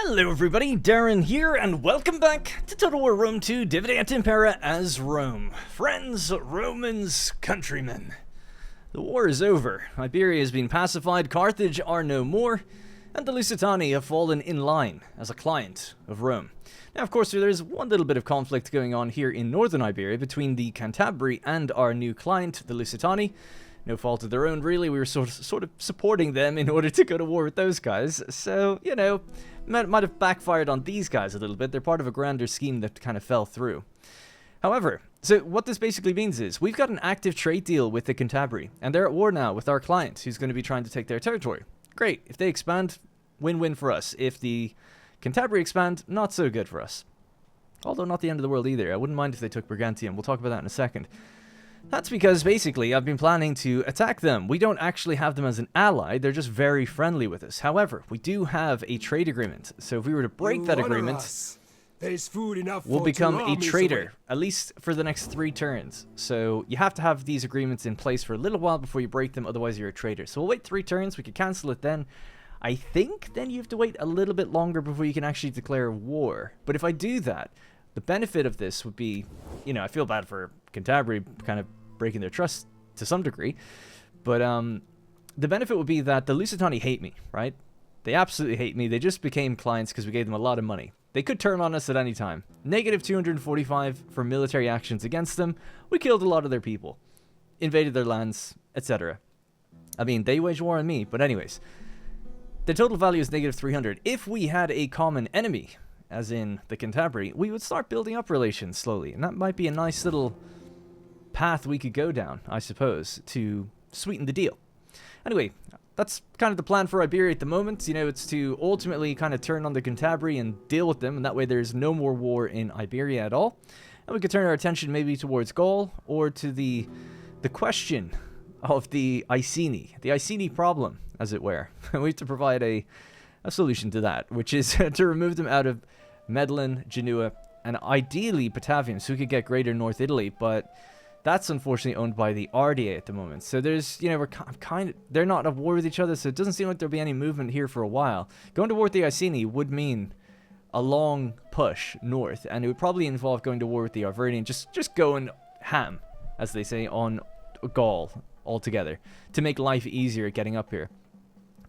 Hello everybody, Darren here, and welcome back to Total War Rome 2, Dividend Impera as Rome. Friends, Romans, countrymen. The war is over, Iberia has been pacified, Carthage are no more, and the Lusitani have fallen in line as a client of Rome. Now of course there's one little bit of conflict going on here in northern Iberia between the Cantabri and our new client, the Lusitani. No fault of their own really, we were sort of supporting them in order to go to war with those guys, so, you know, might have backfired on these guys a little bit. They're part of a grander scheme that kind of fell through. However, so what this basically means is we've got an active trade deal with the Cantabri, and they're at war now with our client, who's going to be trying to take their territory. Great. If they expand, win-win for us. If the Cantabri expand, not so good for us. Although not the end of the world either. I wouldn't mind if they took Brigantium. We'll talk about that in a second. That's because, basically, I've been planning to attack them. We don't actually have them as an ally, they're just very friendly with us. However, we do have a trade agreement, so if we were to break that agreement, there's food enough we'll for become two a armies traitor, away. at least for the next 3 turns. So you have to have these agreements in place for a little while before you break them, otherwise you're a traitor. So we'll wait 3 turns, we could cancel it then. I think then you have to wait a little bit longer before you can actually declare war. But if I do that, the benefit of this would be, you know, I feel bad for Cantabria kind of breaking their trust to some degree, but the benefit would be that the Lusitani hate me, right? They absolutely hate me. They just became clients because we gave them a lot of money. They could turn on us at any time. Negative 245 for military actions against them. We killed a lot of their people, invaded their lands, etc. I mean, they waged war on me, but anyways, the total value is negative 300. If we had a common enemy, as in the Cantabri, we would start building up relations slowly, and that might be a nice little path we could go down, I suppose, to sweeten the deal. Anyway, that's kind of the plan for Iberia at the moment. You know, it's to ultimately kind of turn on the Cantabri and deal with them, and that way there's no more war in Iberia at all. And we could turn our attention maybe towards Gaul, or to the question of the Iceni problem, as it were. We have to provide a solution to that, which is to remove them out of Medellin, Genoa, and ideally Batavium, so we could get Greater North Italy, but that's unfortunately owned by the RDA at the moment. So there's, you know, they're not at war with each other, so it doesn't seem like there'll be any movement here for a while. Going to war with the Iceni would mean a long push north, and it would probably involve going to war with the Arvernian, just going ham, as they say, on Gaul altogether, to make life easier getting up here.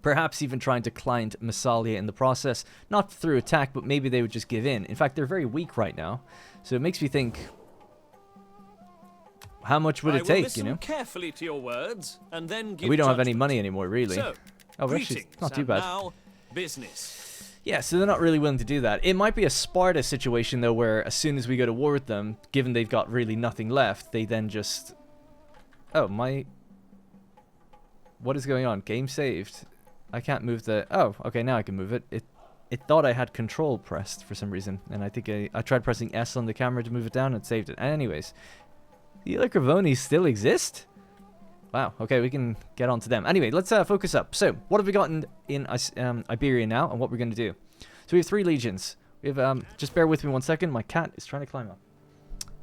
Perhaps even trying to client Massalia in the process, not through attack, but maybe they would just give in. In fact, they're very weak right now, so it makes me think, how much would it take, you know? Carefully to your words, and then give we don't have judgment. any money anymore, really. So, oh, actually, not too bad. Now, business. Yeah, so they're not really willing to do that. It might be a Sparta situation, though, where as soon as we go to war with them, given they've got really nothing left, they then just... Oh, my... What is going on? Game saved. I can't move the... Oh, okay, now I can move it. It thought I had control pressed for some reason, and I think I tried pressing S on the camera to move it down and saved it. Anyways... The Electrovoni still exist? Wow, okay, we can get on to them. Anyway, let's focus up. So, what have we got in Iberia now, and what we're going to do? So we have 3 legions. We have, just bear with me 1 second, my cat is trying to climb up.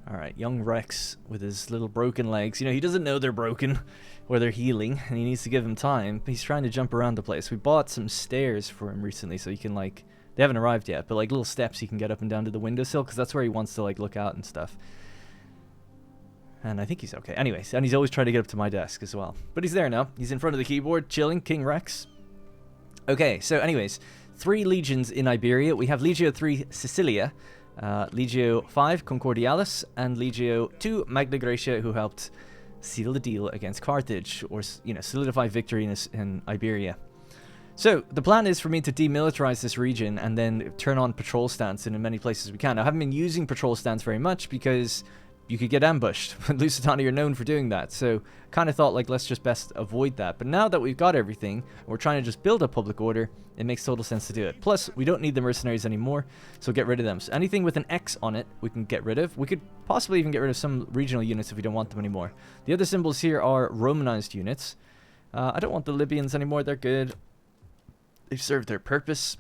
Alright, young Rex with his little broken legs. You know, he doesn't know they're broken, or they're healing, and he needs to give him time. He's trying to jump around the place. We bought some stairs for him recently, so he can, like, they haven't arrived yet, but, like, little steps he can get up and down to the windowsill, because that's where he wants to, like, look out and stuff. And I think he's okay. Anyways, and he's always trying to get up to my desk as well. But he's there now. He's in front of the keyboard, chilling. King Rex. Okay, so anyways, 3 legions in Iberia. We have Legio 3 Sicilia, Legio 5 Concordialis, and Legio 2 Magna Graecia, who helped seal the deal against Carthage, or, you know, solidify victory in Iberia. So, the plan is for me to demilitarize this region and then turn on patrol stance in as many places we can. I haven't been using patrol stance very much because you could get ambushed. Lusitani are known for doing that, so kind of thought, like, let's just best avoid that. But now that we've got everything, we're trying to just build up public order, it makes total sense to do it. Plus, we don't need the mercenaries anymore, so get rid of them. So anything with an X on it, we can get rid of. We could possibly even get rid of some regional units if we don't want them anymore. The other symbols here are Romanized units. I don't want the Libyans anymore, they're good. They've served their purpose.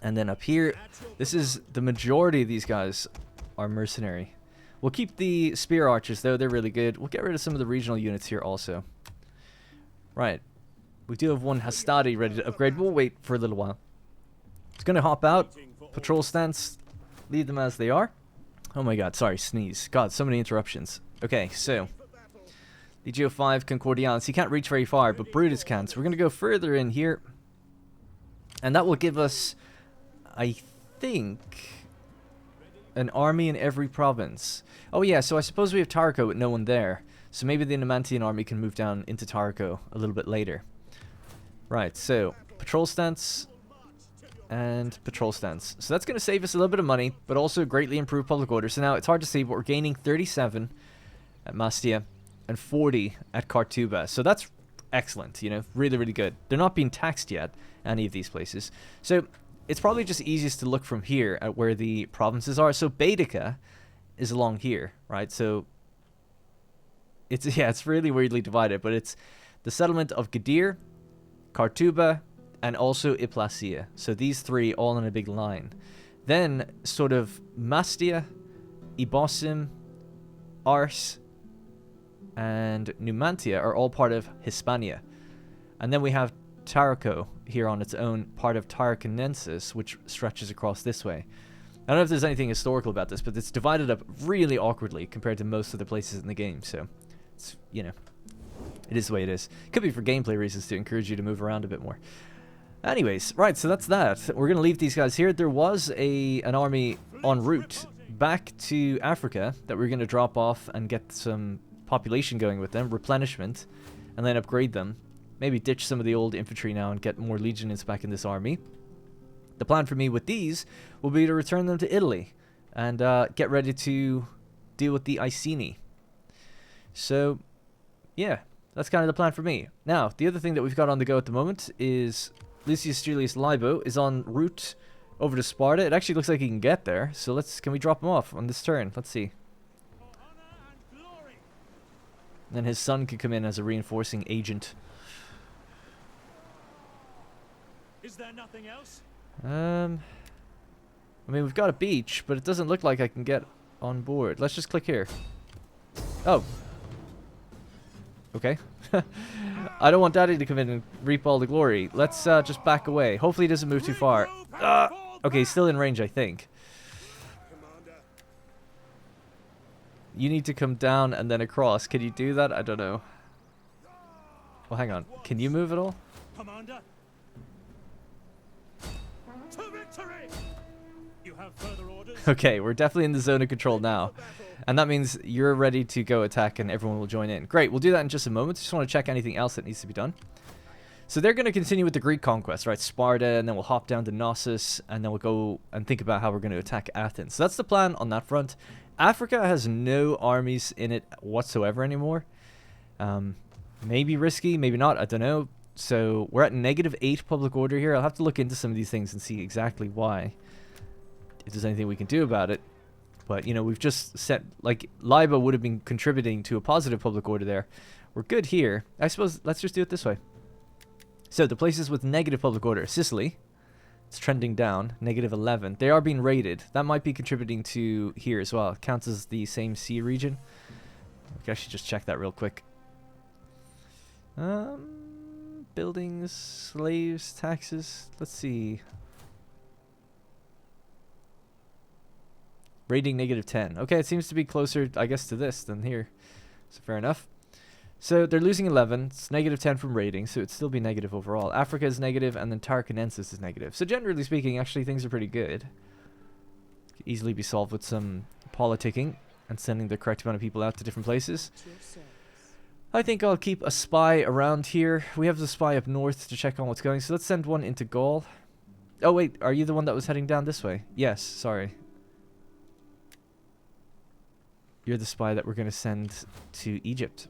And then up here, this is the majority of these guys are mercenary. We'll keep the spear archers, though. They're really good. We'll get rid of some of the regional units here also. Right. We do have one Hastati ready to upgrade. We'll wait for a little while. It's going to hop out. Patrol stance. Leave them as they are. Oh my god, sorry, sneeze. God, so many interruptions. Okay, so Legio 5, Concordialis. He can't reach very far, but Brutus can. So we're going to go further in here. And that will give us, I think, an army in every province. Oh yeah, so I suppose we have Tarraco with no one there. So maybe the Numantian army can move down into Tarraco a little bit later. Right, so patrol stance and patrol stance. So that's going to save us a little bit of money, but also greatly improve public order. So now it's hard to see, but we're gaining 37 at Mastia and 40 at Kartuba. So that's excellent, you know, really, really good. They're not being taxed yet, any of these places. So it's probably just easiest to look from here at where the provinces are. So Baetica is along here, right? So it's, yeah, it's really weirdly divided, but it's the settlement of Gadir, Kartuba, and also Iplacia. So these three all in a big line. Then sort of Mastia, Ibosim, Ars, and Numantia are all part of Hispania. And then we have Tarraco here on its own, part of Tarraconensis, which stretches across this way. I don't know if there's anything historical about this, but it's divided up really awkwardly compared to most of the places in the game. So, it's, you know, it is the way it is. Could be for gameplay reasons to encourage you to move around a bit more. Anyways, right, so that's that. We're going to leave these guys here. There was an army en route back to Africa that we're going to drop off and get some population going with them, replenishment, and then upgrade them. Maybe ditch some of the old infantry now and get more legionnaires back in this army. The plan for me with these will be to return them to Italy and get ready to deal with the Iceni. So, yeah, that's kind of the plan for me. Now, the other thing that we've got on the go at the moment is Lucius Julius Libo is en route over to Sparta. It actually looks like he can get there, so can we drop him off on this turn? Let's see. Then his son could come in as a reinforcing agent. Is there nothing else? I mean, we've got a beach, but it doesn't look like I can get on board. Let's just click here. Oh. Okay. I don't want Daddy to come in and reap all the glory. Let's just back away. Hopefully he doesn't move too far. Okay, he's still in range, I think. You need to come down and then across. Can you do that? I don't know. Well, hang on. Can you move at all? Commander. To victory. You have further orders? Okay, we're definitely in the zone of control now. And that means you're ready to go attack and everyone will join in. Great, we'll do that in just a moment. Just want to check anything else that needs to be done. So they're going to continue with the Greek conquest, right? Sparta, and then we'll hop down to Knossos, and then we'll go and think about how we're going to attack Athens. So that's the plan on that front. Africa has no armies in it whatsoever anymore. Maybe risky, maybe not, I don't know. So we're at -8 public order here. I'll have to look into some of these things and see exactly why. If there's anything we can do about it. But, you know, we've just set, like, Libo would have been contributing to a positive public order there. We're good here. I suppose, let's just do it this way. So, the places with negative public order. Sicily. It's trending down. -11. They are being raided. That might be contributing to here as well. It counts as the same sea region. We can actually just check that real quick. Buildings, slaves, taxes. Let's see. Rating -10. Okay, it seems to be closer, I guess, to this than here. So fair enough. So they're losing 11. It's -10 from rating, so it'd still be negative overall. Africa is negative, and then Tarraconensis is negative. So generally speaking, actually things are pretty good. Could easily be solved with some politicking and sending the correct amount of people out to different places. I think I'll keep a spy around here. We have the spy up north to check on what's going. So let's send one into Gaul. Oh wait, are you the one that was heading down this way? Yes, sorry. You're the spy that we're going to send to Egypt.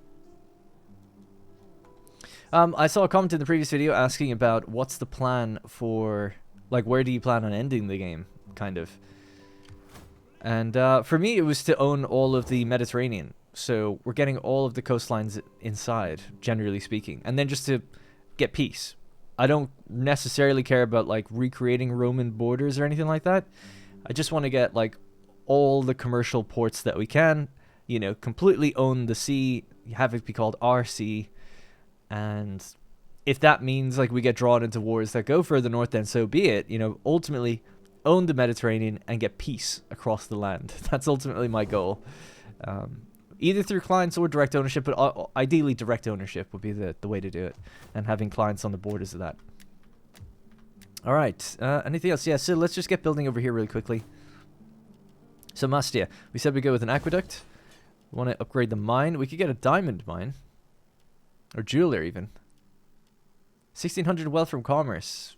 I saw a comment in the previous video asking about what's the plan for, like, where do you plan on ending the game, kind of. And for me, it was to own all of the Mediterranean. So we're getting all of the coastlines inside, generally speaking. And then just to get peace. I don't necessarily care about, like, recreating Roman borders or anything like that. I just want to get, like, all the commercial ports that we can, you know, completely own the sea, have it be called our sea, and if that means like we get drawn into wars that go further north, then so be it. You know, ultimately own the Mediterranean and get peace across the land. That's ultimately my goal. Either through clients or direct ownership, but ideally direct ownership would be the way to do it, and having clients on the borders of that. All right, anything else? Yeah, so let's just get building over here really quickly. So Mastia, we said we go with an aqueduct. We want to upgrade the mine. We could get a diamond mine, or jeweler even. 1600 wealth from commerce,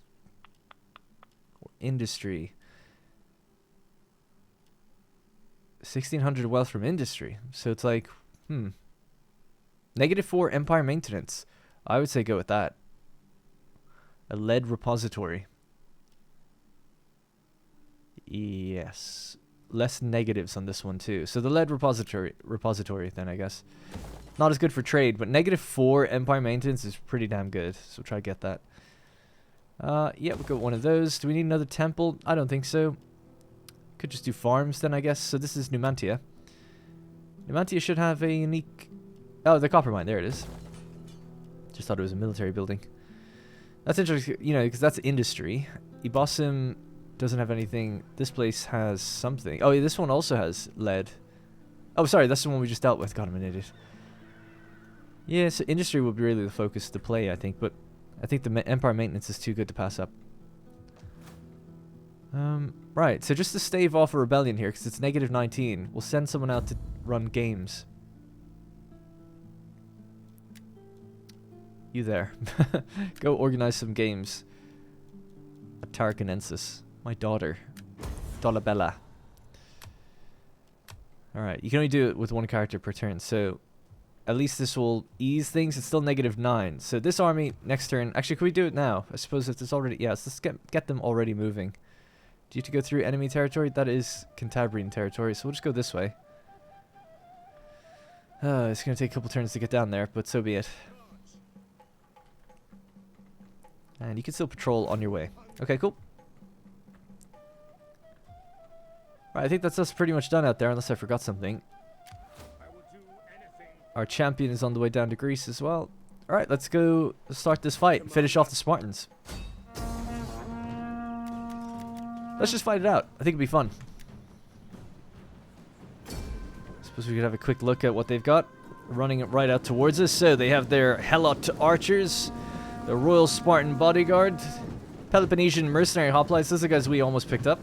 or industry. 1600 wealth from industry. So it's like, -4 empire maintenance. I would say go with that. A lead repository. Yes. Less negatives on this one too. So the lead repository then, I guess. Not as good for trade, but -4 empire maintenance is pretty damn good. So try to get that. Yeah, we'll go one of those. Do we need another temple? I don't think so. Could just do farms then, I guess. So this is Numantia. Numantia should have a unique... Oh, the copper mine. There it is. Just thought it was a military building. That's interesting, you know, because that's industry. Ibosim doesn't have anything. This place has something. Oh, yeah, this one also has lead. Oh, sorry, that's the one we just dealt with. God, I'm an idiot. Yeah, so industry will be really the focus to play, I think. But I think the empire maintenance is too good to pass up. Right, so just to stave off a rebellion here, because it's -19, we'll send someone out to run games. You there. Go organize some games. At Tarraconensis. My daughter. Dolabella. Alright, you can only do it with one character per turn, so at least this will ease things. It's still -9. So this army, next turn... Actually, can we do it now? I suppose if it's already... Yeah, let's get them already moving. Do you have to go through enemy territory? That is Cantabrian territory, so we'll just go this way. It's going to take a couple turns to get down there, but so be it. And you can still patrol on your way. Okay, cool. Right, I think that's us pretty much done out there, unless I forgot something. Our champion is on the way down to Greece as well. Alright, let's go start this fight. Finish off the Spartans. Let's just fight it out. I think it'd be fun. Suppose we could have a quick look at what they've got. Running it right out towards us. So they have their Helot archers, the Royal Spartan bodyguard, Peloponnesian mercenary hoplites. Those are the guys we almost picked up.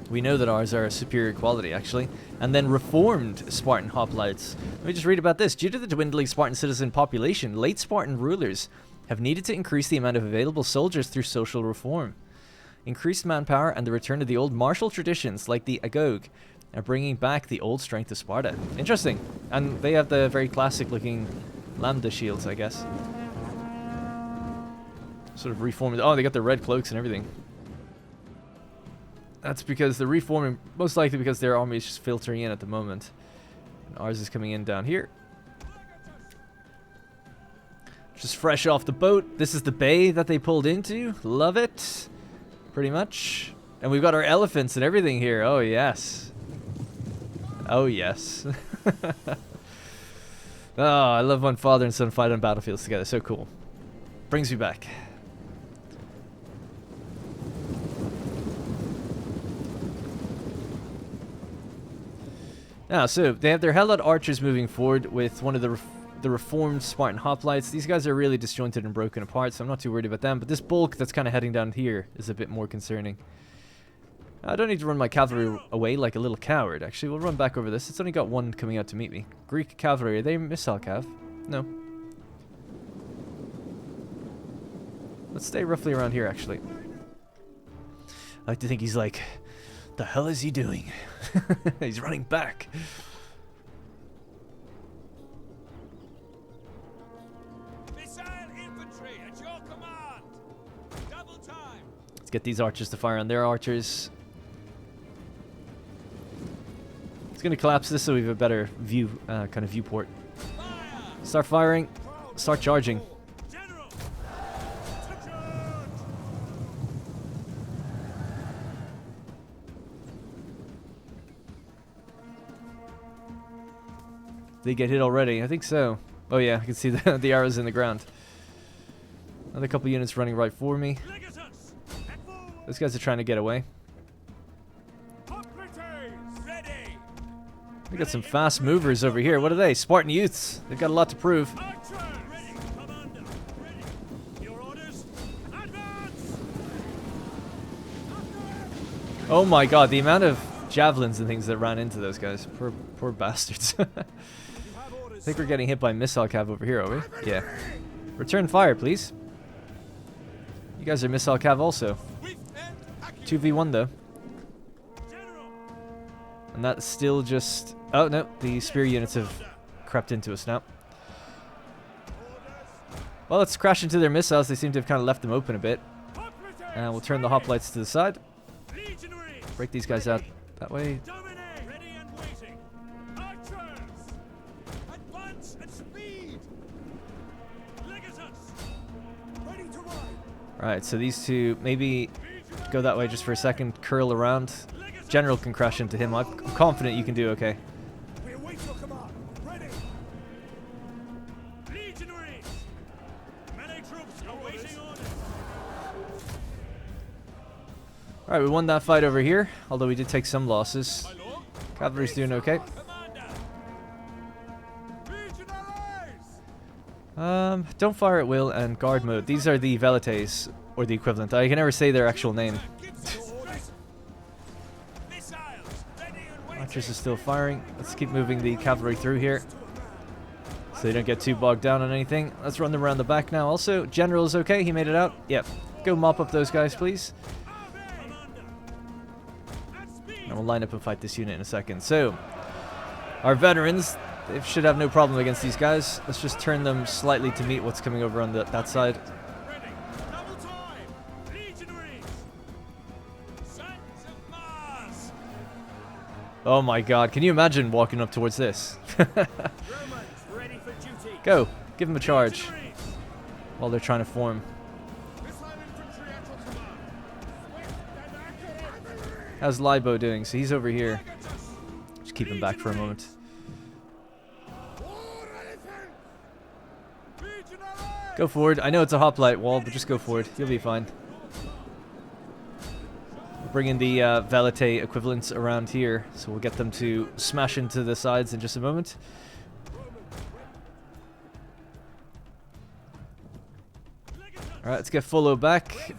We know that ours are a superior quality, actually. And then reformed Spartan hoplites. Let me just read about this. Due to the dwindling Spartan citizen population, late Spartan rulers have needed to increase the amount of available soldiers through social reform. Increased manpower and the return of the old martial traditions like the Agog are bringing back the old strength of Sparta. Interesting. And they have the very classic looking lambda shields, I guess. Sort of reformed. Oh, they got the red cloaks and everything. That's because they're reforming, most likely because their army is just filtering in at the moment. And ours is coming in down here. Just fresh off the boat. This is the bay that they pulled into. Love it. Pretty much. And we've got our elephants and everything here. Oh, yes. Oh, yes. Oh, I love when father and son fight on battlefields together. So cool. Brings me back. Now, so they have their Helot archers moving forward with one of the reformed Spartan hoplites. These guys are really disjointed and broken apart, so I'm not too worried about them. But this bulk that's kind of heading down here is a bit more concerning. I don't need to run my cavalry away like a little coward, actually. We'll run back over this. It's only got one coming out to meet me. Greek cavalry. Are they missile cav? No. Let's stay roughly around here, actually. I like to think he's like, the hell is he doing? He's running back. Missile infantry at your command. Double time. Let's get these archers to fire on their archers. It's going to collapse this so we have a better view, kind of viewport. Fire. Start firing. Start charging. General. They get hit already. I think so. Oh yeah, I can see the arrows in the ground. Another couple units running right for me. Those guys are trying to get away. We got some fast movers over here. What are they? Spartan youths. They've got a lot to prove. Oh my god, the amount of javelins and things that ran into those guys. Poor bastards. I think we're getting hit by missile cav over here, are we? Yeah. Return fire, please. You guys are missile cav also. 2v1 though. And that's still just... Oh no, the spear units have crept into us now. Well, let's crash into their missiles. They seem to have kind of left them open a bit. And we'll turn the hoplites to the side. Break these guys out that way. Alright, so these two maybe go that way just for a second, curl around. General can crash into him. I'm confident you can do okay. Alright, we won that fight over here, although we did take some losses. Cavalry's doing okay. Don't fire at will and guard mode. These are the velites, or the equivalent. I can never say their actual name. Archers are still firing. Let's keep moving the cavalry through here, so they don't get too bogged down on anything. Let's run them around the back now. Also, General's okay. He made it out. Yep. Go mop up those guys, please. And we'll line up and fight this unit in a second. So, our veterans, they should have no problem against these guys. Let's just turn them slightly to meet what's coming over on that side. Oh my god, can you imagine walking up towards this? Go, give them a charge while they're trying to form. How's Libo doing? So he's over here. Just keep him back for a moment. Go forward. I know it's a hoplite wall, but just go forward. You'll be fine. We'll bring in the Velite equivalents around here, so we'll get them to smash into the sides in just a moment. Alright, let's get Fullo back.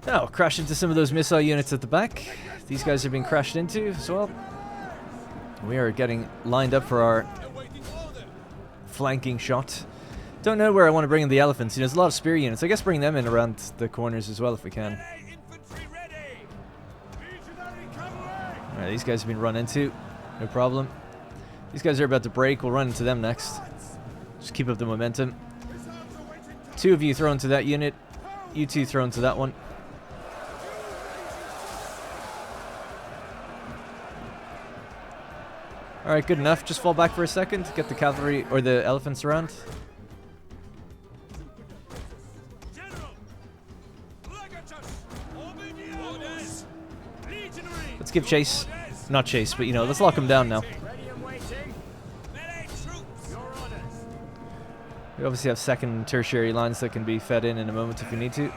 Now, crash into some of those missile units at the back. These guys are being crashed into as well. We are getting lined up for our flanking shot. Don't know where I want to bring in the elephants. You know, there's a lot of spear units. I guess bring them in around the corners as well if we can. Alright, these guys have been run into. No problem. These guys are about to break. We'll run into them next. Just keep up the momentum. Two of you throw into that unit. You two throw into that one. Alright, good enough. Just fall back for a second. Get the cavalry or the elephants around. Let's give chase. Not chase, but you know, let's lock them down now. We obviously have second and tertiary lines that can be fed in a moment if we need to.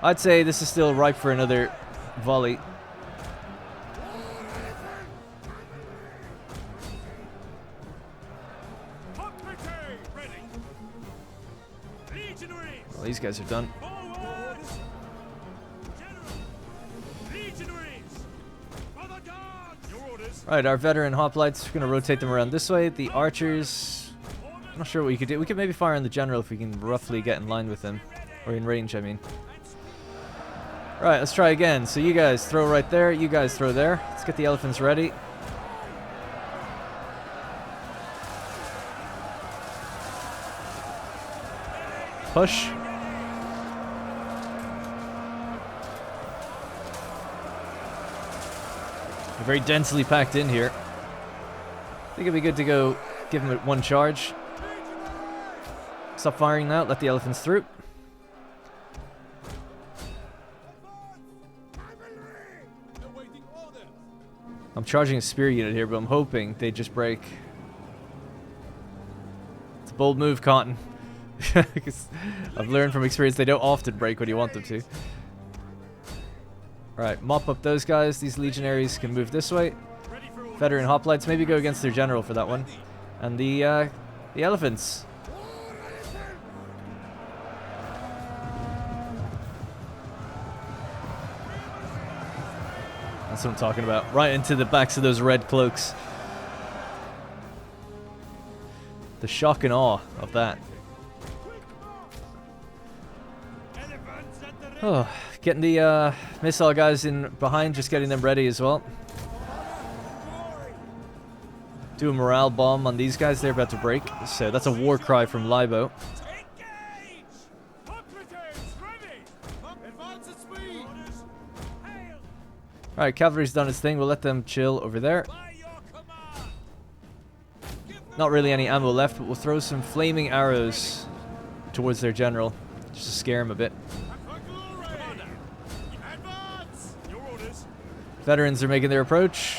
I'd say this is still ripe for another volley. Well, these guys are done. Right, our veteran hoplites, we're going to rotate them around this way. The archers, I'm not sure what we could do. We could maybe fire on the general if we can roughly get in line with them. Or in range, I mean. Right, let's try again. So you guys throw right there, you guys throw there. Let's get the elephants ready. Push. We're very densely packed in here. I think it'd be good to go give them one charge. Stop firing now, let the elephants through. I'm charging a spear unit here, but I'm hoping they just break. It's a bold move, Cotton. Because I've learned from experience they don't often break when you want them to. Alright, mop up those guys. These legionaries can move this way. Veteran hoplites, maybe go against their general for that one. And the elephants. That's what I'm talking about. Right into the backs of those red cloaks. The shock and awe of that. Oh, getting the missile guys in behind, just getting them ready as well. Do a morale bomb on these guys, they're about to break. So that's a war cry from Libo. Alright, cavalry's done its thing, we'll let them chill over there. Not really any ammo left, but we'll throw some flaming arrows towards their general, just to scare him a bit. Veterans are making their approach.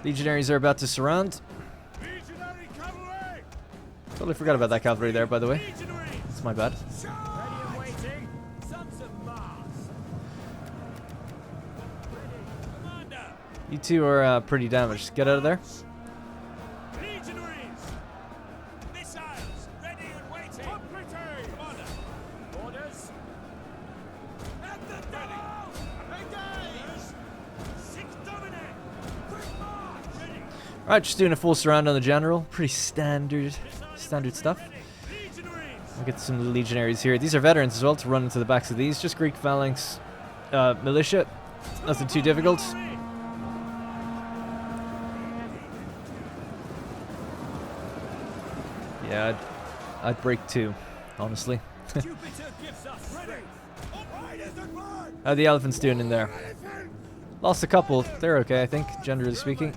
Legionaries are about to surround. Totally forgot about that cavalry there, by the way. That's my bad. You two are pretty damaged. Get out of there. Alright, just doing a full surround on the general. Pretty standard stuff. We'll get some legionaries here. These are veterans as well to run into the backs of these. Just Greek phalanx militia. Nothing too difficult. Yeah, I'd break two, honestly. How are the elephants doing in there? Lost a couple. They're okay, I think, generally speaking.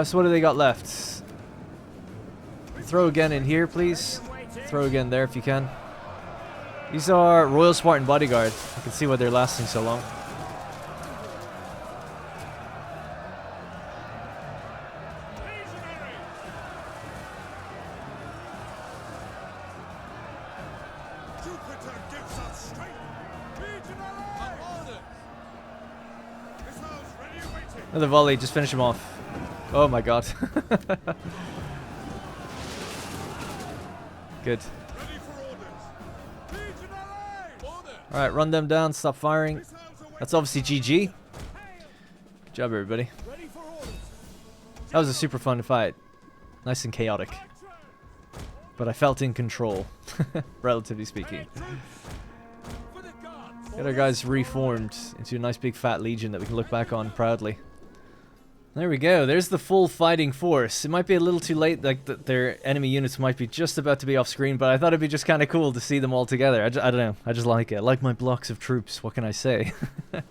So what do they got left? Throw again in here, please. Throw again there if you can. These are Royal Spartan Bodyguard. I can see why they're lasting so long. Another volley, just finish him off. Oh my god. Good. Alright, run them down, stop firing. That's obviously GG. Good job, everybody. That was a super fun fight. Nice and chaotic. But I felt in control, relatively speaking. Get our guys reformed into a nice big fat legion that we can look back on proudly. There we go. There's the full fighting force. It might be a little too late, like their enemy units might be just about to be off screen, but I thought it'd be just kind of cool to see them all together. I don't know. I just like it. I like my blocks of troops. What can I say? So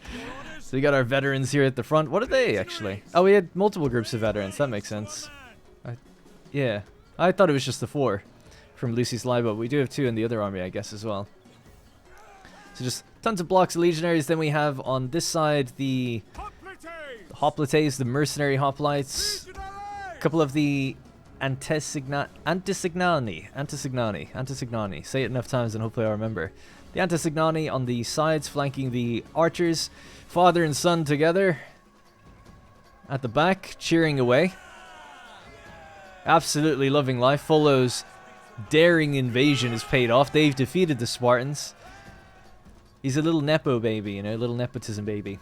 we got our veterans here at the front. What are they, actually? Oh, we had multiple groups of veterans. That makes sense. Yeah. I thought it was just the 4 from Lucy's Libo. We do have 2 in the other army, I guess, as well. So just tons of blocks of legionaries. Then we have on this side the hoplites, the mercenary hoplites, a couple of the antisignani. Say it enough times and hopefully I'll remember. The antisignani on the sides flanking the archers, father and son together at the back, cheering away. Absolutely loving life. Fullo's daring invasion is paid off. They've defeated the Spartans. He's a little nepo baby, you know, a little nepotism baby.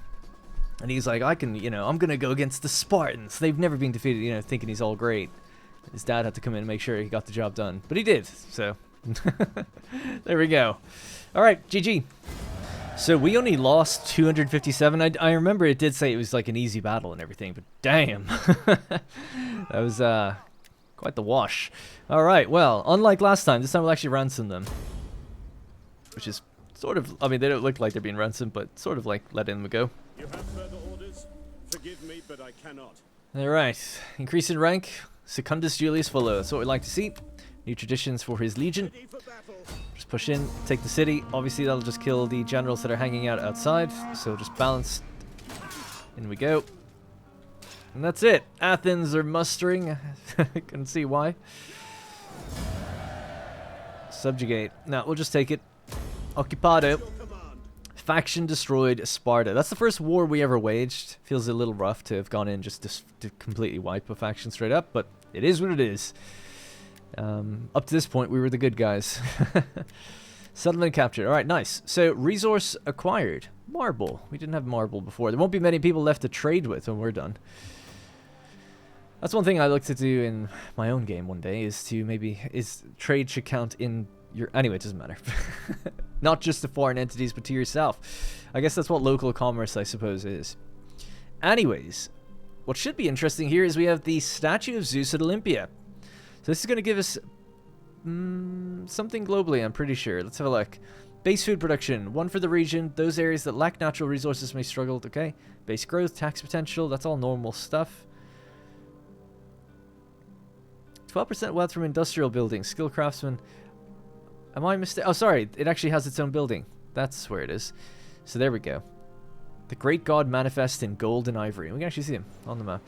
And he's like, I'm going to go against the Spartans. They've never been defeated, you know, thinking he's all great. His dad had to come in and make sure he got the job done. But he did, so. There we go. All right, GG. So we only lost 257. I remember it did say it was like an easy battle and everything, but damn. That was quite the wash. All right, well, unlike last time, this time we'll actually ransom them. Which is sort of, I mean, they don't look like they're being ransomed, but sort of like letting them go. You have further orders? Forgive me, but I cannot. Alright, increase in rank, Secundus Julius Fullo. That's what we'd like to see. New traditions for his legion. Just push in, take the city. Obviously that'll just kill the generals that are hanging out outside. So just balance. In we go. And that's it. Athens are mustering. I couldn't see why. Subjugate. No, we'll just take it. Occupado. Faction destroyed Sparta. That's the first war we ever waged. Feels a little rough to have gone in just to completely wipe a faction straight up, but it is what it is. Up to this point, we were the good guys. Settlement captured. All right, nice. So, resource acquired. Marble. We didn't have marble before. There won't be many people left to trade with when we're done. That's one thing I look to do in my own game one day, is trade should count in your... Anyway, it doesn't matter. Not just to foreign entities, but to yourself. I guess that's what local commerce, I suppose, is. Anyways, what should be interesting here is we have the statue of Zeus at Olympia. So this is going to give us something globally, I'm pretty sure. Let's have a look. Base food production, 1 for the region. Those areas that lack natural resources may struggle. Okay. Base growth, tax potential, that's all normal stuff. 12% wealth from industrial buildings. Skill craftsman. Am I mistaken? Oh, sorry. It actually has its own building. That's where it is. So there we go. The great god manifests in gold and ivory. We can actually see him on the map.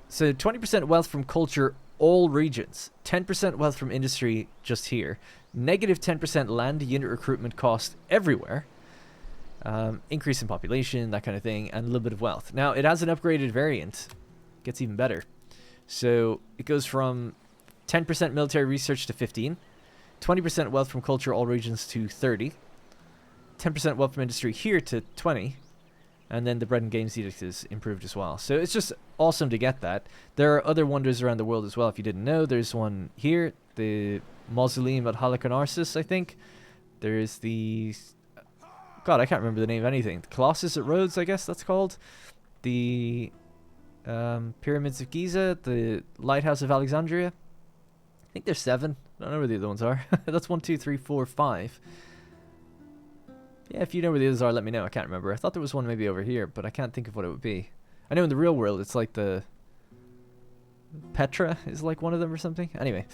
So 20% wealth from culture, all regions. 10% wealth from industry just here. Negative 10% land unit recruitment cost everywhere. Increase in population, that kind of thing. And a little bit of wealth. Now, it has an upgraded variant. Gets even better. So it goes from 10% military research to 15, 20% wealth from culture, all regions to 30, 10% wealth from industry here to 20, and then the bread and games edict is improved as well. So it's just awesome to get that. There are other wonders around the world as well, if you didn't know. There's one here, the mausoleum at Halicarnassus, I think. There's the... God, I can't remember the name of anything. The Colossus at Rhodes, I guess that's called. The Pyramids of Giza, the Lighthouse of Alexandria. I think there's 7. I don't know where the other ones are. That's 1, 2, 3, 4, 5. Yeah, if you know where the others are, let me know. I can't remember. I thought there was one maybe over here, but I can't think of what it would be. I know in the real world, it's like the... Petra is like one of them or something. Anyway.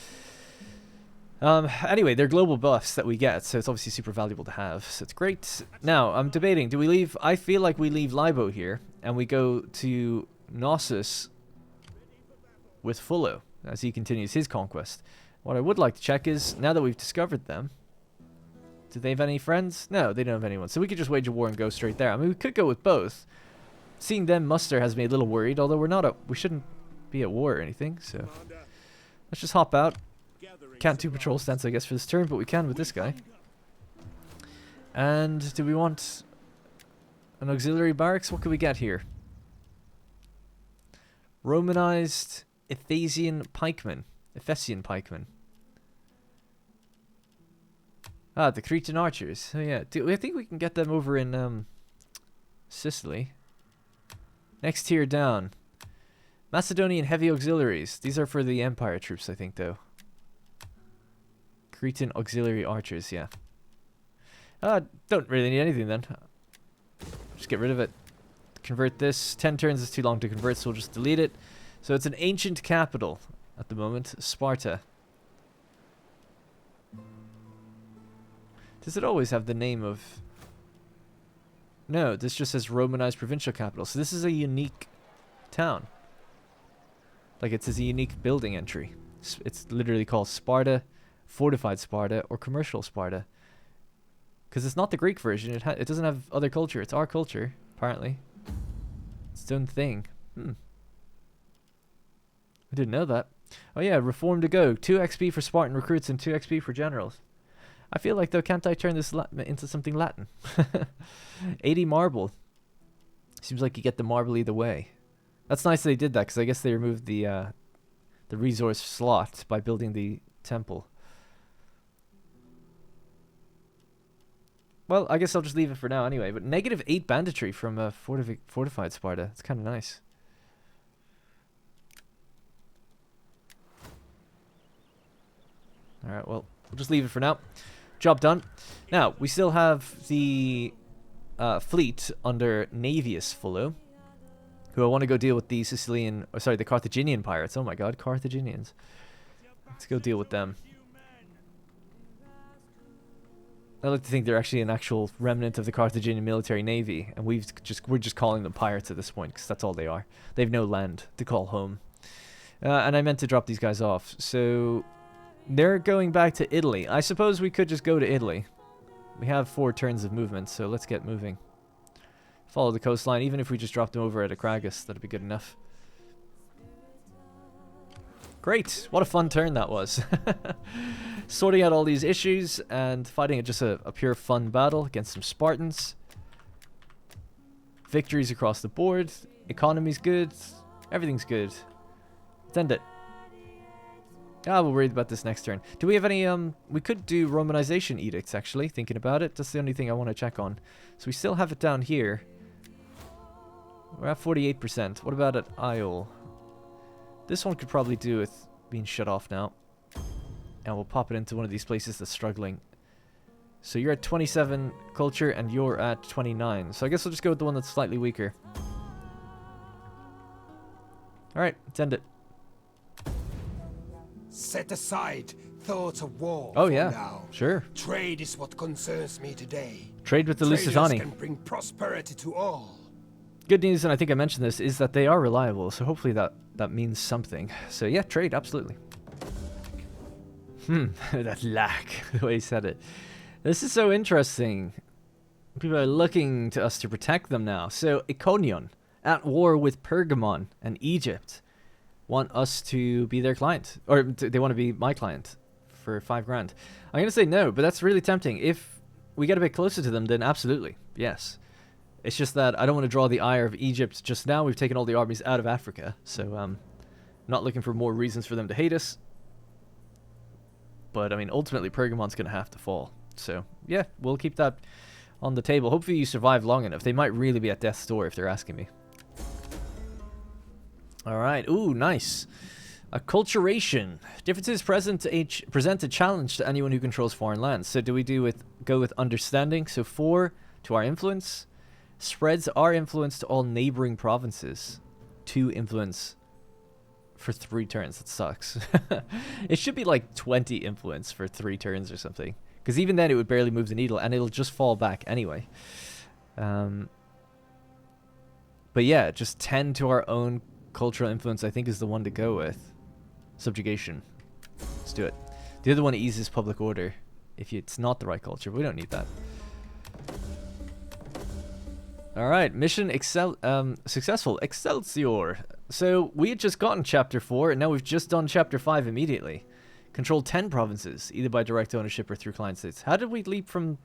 Anyway, they're global buffs that we get, so it's obviously super valuable to have. So it's great. Now, I'm debating. Do we leave... I feel like we leave Libo here, and we go to Knossos with Fullo as he continues his conquest. What I would like to check is, now that we've discovered them, do they have any friends? No, they don't have anyone. So we could just wage a war and go straight there. I mean, we could go with both. Seeing them muster has me a little worried, although we shouldn't be at war or anything, so let's just hop out. Can't do patrol stance, I guess, for this turn, but we can with this guy. And do we want an auxiliary barracks? What could we get here? Romanized Ephesian pikemen. Ah, the Cretan archers. Oh yeah, I think we can get them over in Sicily. Next tier down. Macedonian heavy auxiliaries. These are for the Empire troops, I think, though. Cretan auxiliary archers, yeah. Don't really need anything then. Just get rid of it. Convert this. 10 turns is too long to convert, so we'll just delete it. So it's an ancient capital at the moment, Sparta. Does it always have the name of... No, this just says Romanized provincial capital. So this is a unique town. Like it says a unique building entry. It's literally called Sparta, Fortified Sparta, or Commercial Sparta. Because it's not the Greek version. It doesn't have other culture. It's our culture, apparently. It's its own thing. I didn't know that. Oh yeah, reform to go. 2 XP for Spartan recruits and 2 XP for generals. I feel like, though, can't I turn this into something Latin? 80 marble. Seems like you get the marble either way. That's nice they did that, because I guess they removed the resource slot by building the temple. Well, I guess I'll just leave it for now anyway. But -8 banditry from fortified Sparta. It's kind of nice. Alright, well, we'll just leave it for now. Job done. Now, we still have the fleet under Navius Fullo. who I want to go deal with the Sicilian, or sorry, the Carthaginian pirates. Oh my god, Carthaginians. Let's go deal with them. I like to think they're actually an actual remnant of the Carthaginian military navy, and we're just calling them pirates at this point, because that's all they are. They have no land to call home. And I meant to drop these guys off. So they're going back to Italy. I suppose we could just go to Italy. We have 4 turns of movement, so let's get moving. Follow the coastline. Even if we just drop them over at Acragas, that'd be good enough. Great. What a fun turn that was. Sorting out all these issues and fighting just a pure fun battle against some Spartans. Victories across the board. Economy's good. Everything's good. Let's end it. We'll worry about this next turn. Do we have any, we could do Romanization edicts, actually, thinking about it. That's the only thing I want to check on. So we still have it down here. We're at 48%. What about at Isle? This one could probably do with being shut off now. And we'll pop it into one of these places that's struggling. So you're at 27 culture and you're at 29. So I guess we'll just go with the one that's slightly weaker. Alright, let's end it. Set aside thoughts of war. Oh for yeah, now. sure. Trade is what concerns me today. Trade with the Traders Lusitani. can bring prosperity to all. Good news, and I think I mentioned this, is that they are reliable. So hopefully that means something. So yeah, trade, absolutely. That lack, the way he said it. This is so interesting. People are looking to us to protect them now. So Iconion, at war with Pergamon and Egypt, want us to be their client. Or they want to be my client for 5 grand. I'm going to say no, but that's really tempting. If we get a bit closer to them, then absolutely, yes. It's just that I don't want to draw the ire of Egypt just now. We've taken all the armies out of Africa. So not looking for more reasons for them to hate us. But, I mean, ultimately, Pergamon's going to have to fall. So, yeah, we'll keep that on the table. Hopefully you survive long enough. They might really be at death's door if they're asking me. Alright, ooh, nice. Acculturation. Differences present a challenge to anyone who controls foreign lands. So do we go with understanding? So 4 to our influence. Spreads our influence to all neighboring provinces. 2 influence for 3 turns. That sucks. It should be like 20 influence for 3 turns or something. Because even then it would barely move the needle and it'll just fall back anyway. But yeah, just 10 to our own cultural influence I think is the one to go with. Subjugation. Let's do it. The other one eases public order if it's not the right culture, but we don't need that. Alright, mission successful. Excelsior. So we had just gotten chapter 4 and now we've just done chapter 5 immediately. Control 10 provinces, either by direct ownership or through client states. How did we leap from,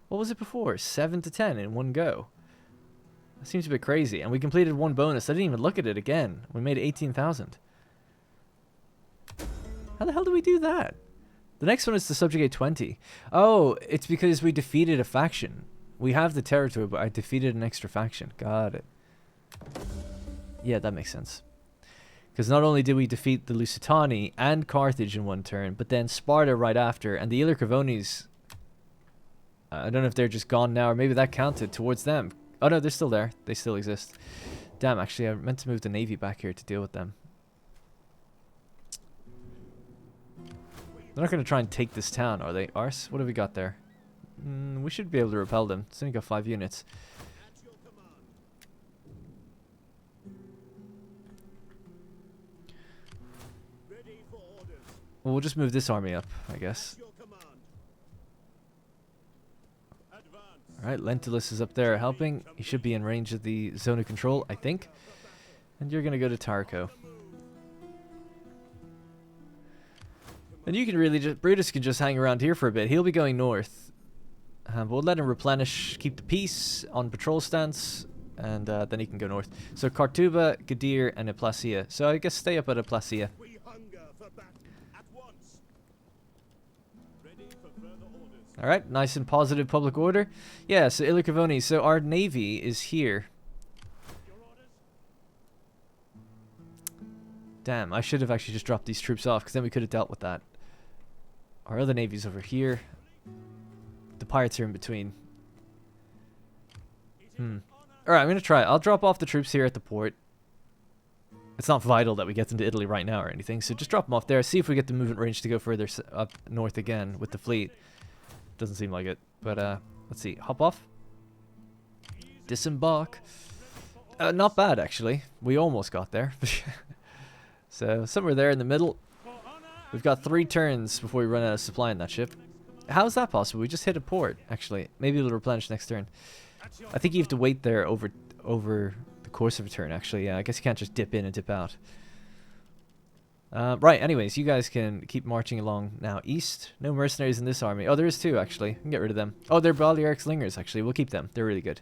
what was it before? 7 to 10 in one go. That seems a bit crazy. And we completed 1 bonus. I didn't even look at it again. We made 18,000. How the hell did we do that? The next one is to subjugate 20. Oh, it's because we defeated a faction. We have the territory, but I defeated an extra faction. Got it. Yeah, that makes sense. Because not only did we defeat the Lusitani and Carthage in 1 turn, but then Sparta right after, and the Illyricovones, I don't know if they're just gone now, or maybe that counted towards them. Oh no, they're still there. They still exist. Damn, actually, I meant to move the Navy back here to deal with them. They're not going to try and take this town, are they? Arse? What have we got there? We should be able to repel them. It's only got 5 units. Well, we'll just move this army up, I guess. Alright, Lentulus is up there helping. He should be in range of the zone of control, I think. And you're going to go to Tarco. And you can really just... Brutus can just hang around here for a bit. He'll be going north. But we'll let him replenish, keep the peace on patrol stance. And then he can go north. So Cartuba, Gadir, and Aplasia. So I guess stay up at Aplasia. Alright, nice and positive public order. Yeah, so Illyricovones. So our navy is here. Damn, I should have actually just dropped these troops off, because then we could have dealt with that. Our other navy's over here. The pirates are in between. Alright, I'm going to try it. I'll drop off the troops here at the port. it's not vital that we get them to Italy right now or anything. So just drop them off there. See if we get the movement range to go further up north again with the fleet. Doesn't seem like it. But let's see. Hop off. Disembark. Not bad, actually. We almost got there. So somewhere there in the middle. We've got 3 turns before we run out of supply in that ship. How's that possible? We just hit a port, actually. Maybe it'll replenish next turn. I think you have to wait there over the course of a turn, actually. Yeah, I guess you can't just dip in and dip out. Right, anyways, you guys can keep marching along now east. No mercenaries in this army. Oh, there is 2, actually. We can get rid of them. Oh, they're Balearic Slingers, actually. We'll keep them. They're really good.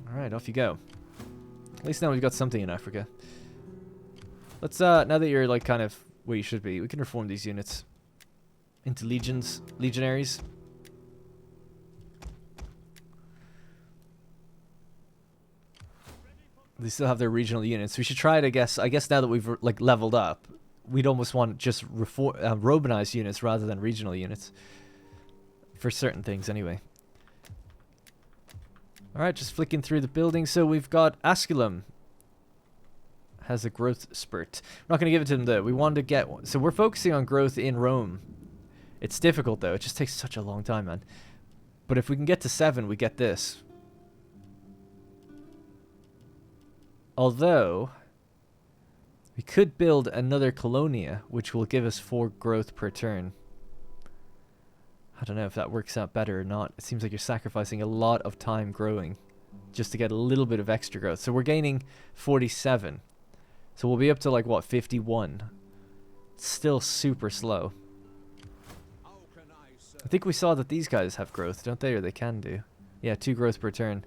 Alright, off you go. At least now we've got something in Africa. Let's, now that you're, like, kind of where you should be, we can reform these units into legionaries. They still have their regional units. We should try it, I guess now that we've, like, leveled up, we'd almost want just Romanized units rather than regional units. For certain things, anyway. Alright, just flicking through the building. So we've got Asculum. Has a growth spurt. We're not going to give it to them, though. We wanted to get one. So we're focusing on growth in Rome. It's difficult, though. It just takes such a long time, man. But if we can get to 7, we get this. Although, we could build another colonia, which will give us 4 growth per turn. I don't know if that works out better or not. It seems like you're sacrificing a lot of time growing just to get a little bit of extra growth. So we're gaining 47. So we'll be up to, like, what, 51. It's still super slow. I think we saw that these guys have growth, don't they? Or they can do. Yeah, 2 growth per turn.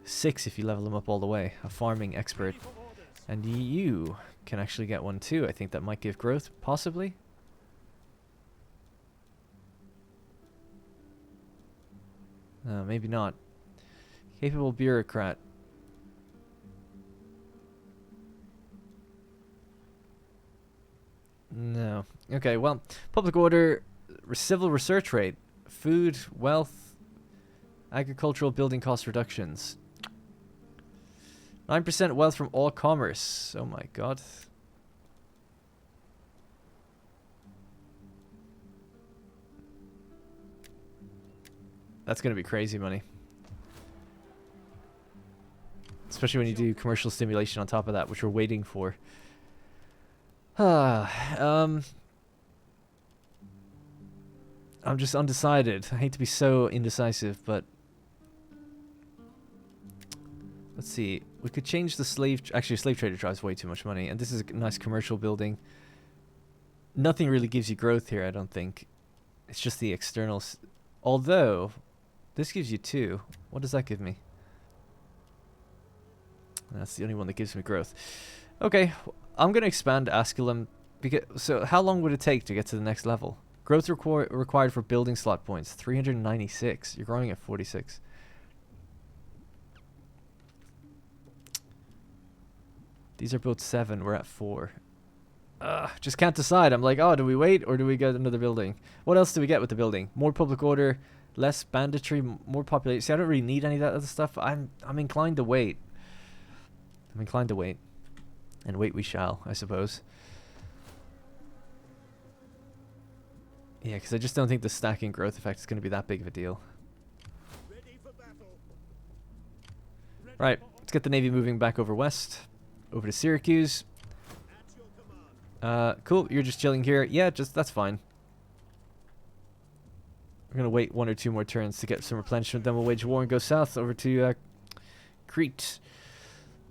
6 if you level them up all the way. A farming expert. And you can actually get one too. I think that might give growth, possibly. Maybe not. Capable bureaucrat. No. Okay, well, public order, civil research rate, food, wealth, agricultural building cost reductions. 9% wealth from all commerce. Oh my god. That's going to be crazy money. Especially when you do commercial stimulation on top of that, which we're waiting for. I'm just undecided. I hate to be so indecisive, but... Let's see. We could change the slave... Actually, a slave trader drives way too much money. And this is a nice commercial building. Nothing really gives you growth here, I don't think. It's just the externals. Although... This gives you 2. What does that give me? That's the only one that gives me growth. Okay, I'm going to expand Asculum. So how long would it take to get to the next level? Growth required for building slot points. 396. You're growing at 46. These are both 7. We're at 4. Just can't decide. I'm like, oh, do we wait or do we get another building? What else do we get with the building? More public order. Less banditry, more population. See, I don't really need any of that other stuff. I'm inclined to wait. I'm inclined to wait. And wait we shall, I suppose. Yeah, because I just don't think the stacking growth effect is going to be that big of a deal. Right, let's get the Navy moving back over west. Over to Syracuse. Cool, you're just chilling here. Yeah, that's fine. We're going to wait 1 or 2 more turns to get some replenishment. Then we'll wage war and go south over to Crete.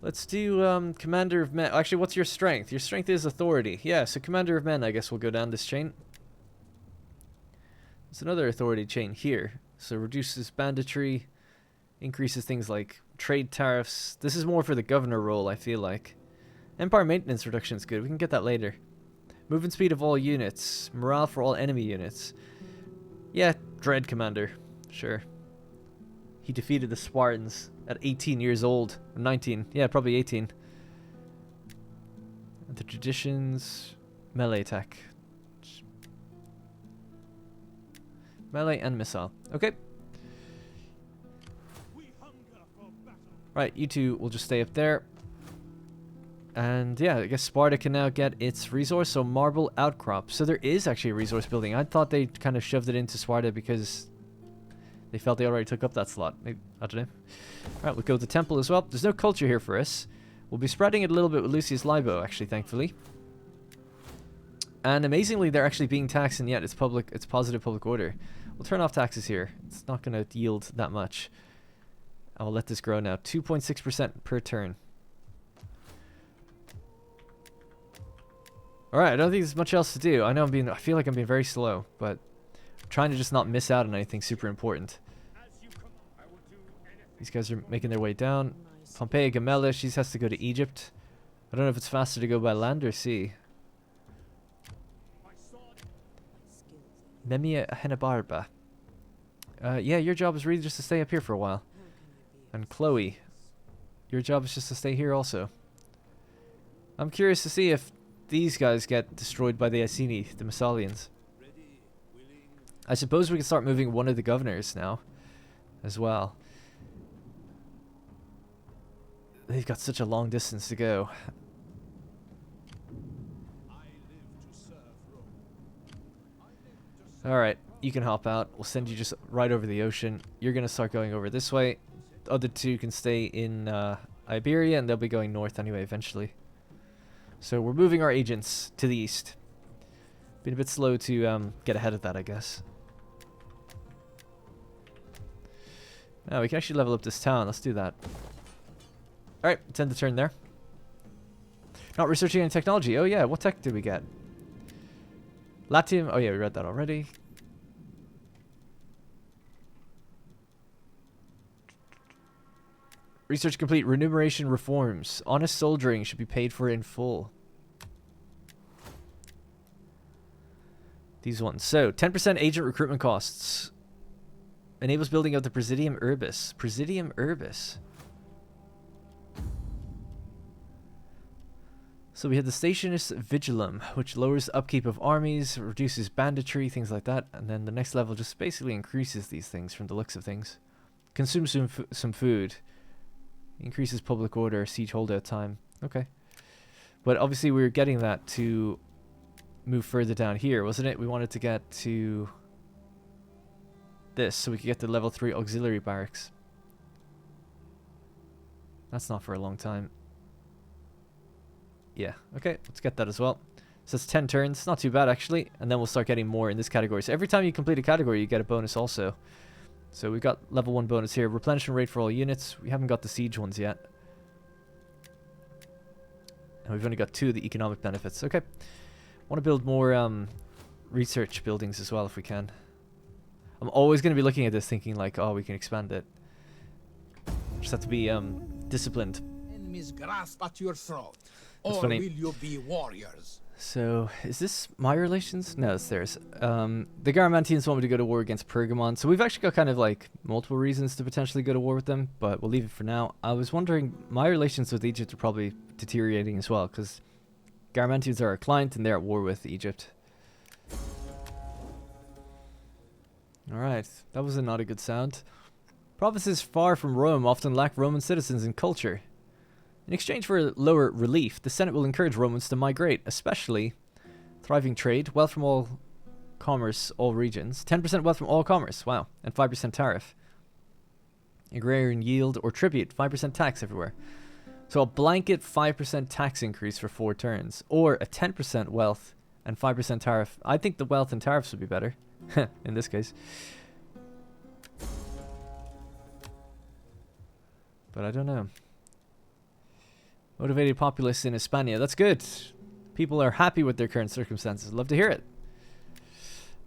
Let's do Commander of Men. Actually, what's your strength? Your strength is authority. Yeah, so Commander of Men, I guess we'll go down this chain. There's another authority chain here. So reduces banditry. Increases things like trade tariffs. This is more for the governor role, I feel like. Empire maintenance reduction is good. We can get that later. Movement speed of all units. Morale for all enemy units. Yeah, Dread Commander. Sure. He defeated the Spartans at 18 years old. 19. Yeah, probably 18. The traditions... Melee attack. Melee and missile. Okay. Right, you two will just stay up there. And yeah, I guess Sparta can now get its resource, so marble outcrop. So there is actually a resource building. I thought they kind of shoved it into Sparta because they felt they already took up that slot. Maybe, I don't know. Alright, we'll go to the temple as well. There's no culture here for us. We'll be spreading it a little bit with Lucius Libo, actually, thankfully. And amazingly, they're actually being taxed, and yet it's positive public order. We'll turn off taxes here. It's not going to yield that much. I will let this grow now. 2.6% per turn. Alright, I don't think there's much else to do. I feel like I'm being very slow, but I'm trying to just not miss out on anything super important. These guys are making their way down. Pompeia Gamella, she has to go to Egypt. I don't know if it's faster to go by land or sea. Nemia Henabarba. Yeah, your job is really just to stay up here for a while. And Chloe, your job is just to stay here also. I'm curious to see if these guys get destroyed by the Iceni, the Massalians. I suppose we can start moving one of the governors now as well. They've got such a long distance to go. Alright, you can hop out. We'll send you just right over the ocean. You're going to start going over this way. The other two can stay in Iberia, and they'll be going north anyway eventually. So we're moving our agents to the east. Been a bit slow to get ahead of that, I guess. Now we can actually level up this town. Let's do that. Alright, let's end the turn there. Not researching any technology. Oh yeah, what tech did we get? Latium. Oh yeah, we read that already. Research complete. Remuneration reforms. Honest soldiering should be paid for in full. These ones. So, 10% agent recruitment costs. Enables building of the Presidium Urbis. Presidium Urbis. So we had the Stationis Vigilum, which lowers upkeep of armies, reduces banditry, things like that. And then the next level just basically increases these things from the looks of things. Consumes some food. Increases public order, siege holdout time. Okay. But obviously we were getting that to move further down here, wasn't it? We wanted to get to this so we could get the level 3 auxiliary barracks. That's not for a long time. Yeah, okay, let's get that as well. So it's 10 turns, not too bad actually. And then we'll start getting more in this category. So every time you complete a category, you get a bonus also. So we got level 1 bonus here. Replenishment rate for all units. We haven't got the siege ones yet. And we've only got 2 of the economic benefits. Okay. Want to build more research buildings as well if we can. I'm always going to be looking at this thinking like, oh, we can expand it. Just have to be disciplined. Enemies grasp at your throat. That's Or funny. will you be warriors? So, is this my relations? No, it's theirs. The Garamantians want me to go to war against Pergamon. So we've actually got kind of like multiple reasons to potentially go to war with them, but we'll leave it for now. I was wondering, my relations with Egypt are probably deteriorating as well, because Garamantians are our client and they're at war with Egypt. Alright, that was not a good sound. Provinces far from Rome often lack Roman citizens and culture. In exchange for lower relief, the Senate will encourage Romans to migrate, especially thriving trade, wealth from all commerce, all regions, 10% wealth from all commerce, wow, and 5% tariff. Agrarian yield or tribute, 5% tax everywhere. So a blanket 5% tax increase for 4 turns, or a 10% wealth and 5% tariff. I think the wealth and tariffs would be better, in this case. But I don't know. Motivated populace in Hispania. That's good. People are happy with their current circumstances. Love to hear it.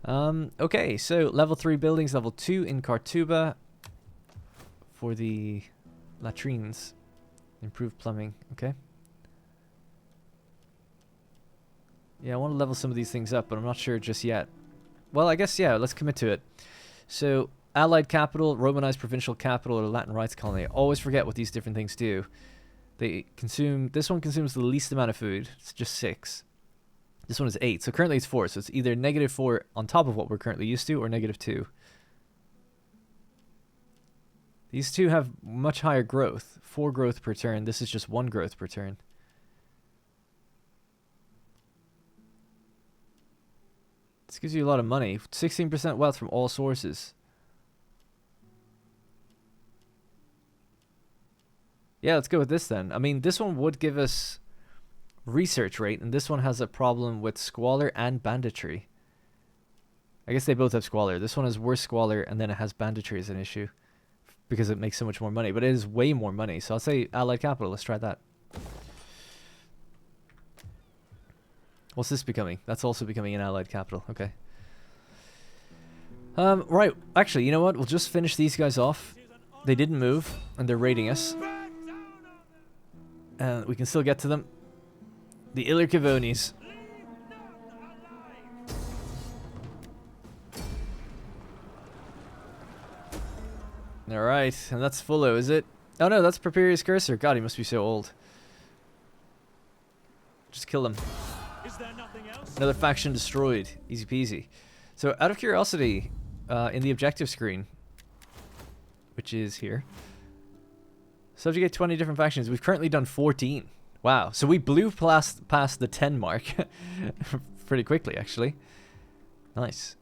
Okay, so level 3 buildings, level 2 in Cartuba for the latrines. Improved plumbing. Okay. Yeah, I want to level some of these things up, but I'm not sure just yet. Well, I guess, yeah, let's commit to it. So, Allied capital, Romanized provincial capital, or Latin rights colony. I always forget what these different things do. They consume, this one consumes the least amount of food. It's just 6. This one is 8. So currently it's 4. So it's either -4 on top of what we're currently used to, or -2. These two have much higher growth. 4 growth per turn. This is just 1 growth per turn. This gives you a lot of money. 16% wealth from all sources. Yeah, let's go with this then. I mean, this one would give us research rate, and this one has a problem with squalor and banditry. I guess they both have squalor. This one has worse squalor, and then it has banditry as an issue because it makes so much more money. But it is way more money, so I'll say allied capital. Let's try that. What's this becoming? That's also becoming an allied capital. Okay. Right. Actually, you know what? We'll just finish these guys off. They didn't move, and they're raiding us. And we can still get to them. The Illyricovones. Alright, and that's Fullo, is it? Oh no, that's Properius Cursor. God, he must be so old. Just kill him. Is there nothing else? Another faction destroyed. Easy peasy. So, out of curiosity, in the objective screen, which is here, subjugate 20 different factions. We've currently done 14. Wow. So we blew past the 10 mark pretty quickly, actually. Nice.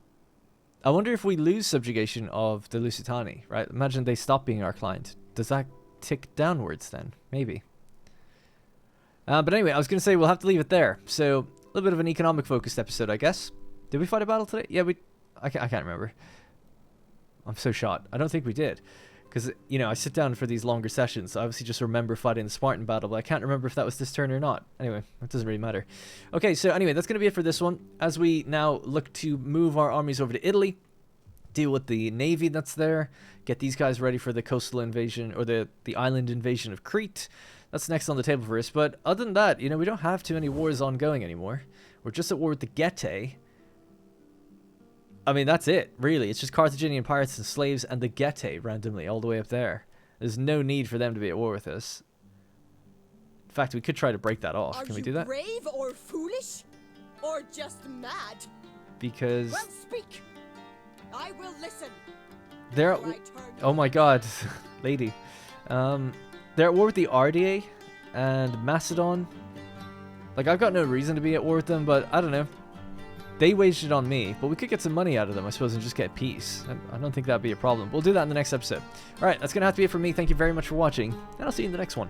I wonder if we lose subjugation of the Lusitani, right? Imagine they stop being our client. Does that tick downwards then? Maybe. But anyway, I was going to say we'll have to leave it there. So, a little bit of an economic focused episode, I guess. Did we fight a battle today? Yeah, I can't remember. I'm so shot. I don't think we did. Because, you know, I sit down for these longer sessions. So I obviously just remember fighting the Spartan battle, but I can't remember if that was this turn or not. Anyway, it doesn't really matter. Okay, so anyway, that's going to be it for this one. As we now look to move our armies over to Italy, deal with the navy that's there, get these guys ready for the coastal invasion, or the island invasion of Crete. That's next on the table for us. But other than that, you know, we don't have too many wars ongoing anymore. We're just at war with the Getae. I mean, that's it, really. It's just Carthaginian pirates and slaves and the Getae randomly all the way up there. There's no need for them to be at war with us. In fact, we could try to break that off. Can we do that? Are you brave or foolish? Or just mad? Because... Well, speak. I will listen. They're... Till I turn Oh my god, lady. They're at war with the Ardeae and Macedon. Like, I've got no reason to be at war with them, but I don't know. They waged it on me, but we could get some money out of them, I suppose, and just get peace. I don't think that'd be a problem. We'll do that in the next episode. Alright, that's going to have to be it for me. Thank you very much for watching, and I'll see you in the next one.